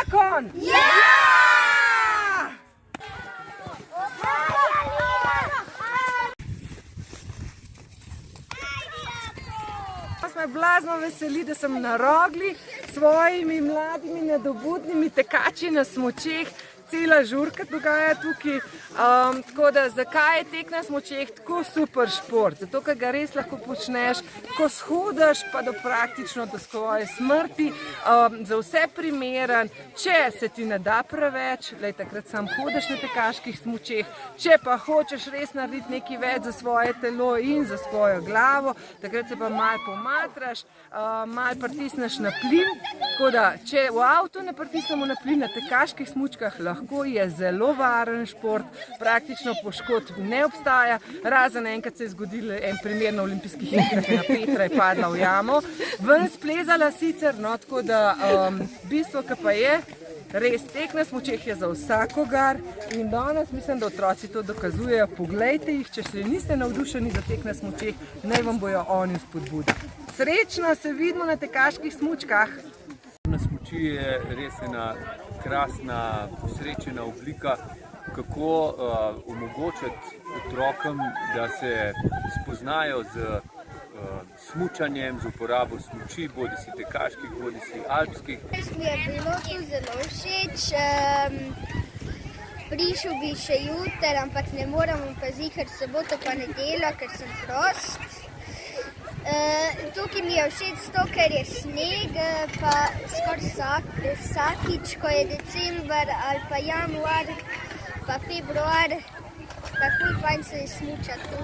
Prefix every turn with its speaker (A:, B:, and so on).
A: zakon? Ja! Me blazno veseli, da sem na Rogli s svojimi mladimi nadobudnimi tekači na smučeh. Cela žurka dogaja tukaj, tako da zakaj je tek na smučeh tako super šport? Zato, ker ga res lahko počneš, ko shodaš pa do praktično do svoje smrti, za vse primeren, če se ti ne da preveč, takrat sam hodaš na tekaških smučeh, če pa hočeš res narediti nekaj več za svoje telo in za svojo glavo, takrat se pa malo pomatraš, malo pritisneš na plin, tako da če v avtu ne pritisnemo na plin, na tekaških smučkah lahko je zelo varen šport, praktično poškodb ne obstaja, razen enkrat se je zgodil en primer na olimpijskih igrah, ena Petra je padla v jamo, ven splezala sicer, no, tako da bistvo, ki pa je, res tek na smučeh je za vsakogar in danes mislim, da otroci to dokazujejo, poglejte jih, če še niste navdušeni za tek na smučeh, naj vam bojo oni spodbuda. Srečno se vidimo na tekaških smučkah!
B: Na smuči je res ena krasna, posrečena oblika, kako omogočiti otrokom, da se spoznajo z smučanjem, z uporabo smuči, bodisi tekaških, bodisi alpskih.
C: Mi je bilo tu zelo všeč. Prišel bi še jutri, ampak ne moram pa ziher soboto pa nedeljo, ker sem prost. Tukaj mi je všeč to, ker je sneg, pa skoraj vsakič, ko je december ali pa januar, pa februar, tako fajn se je smučati tu.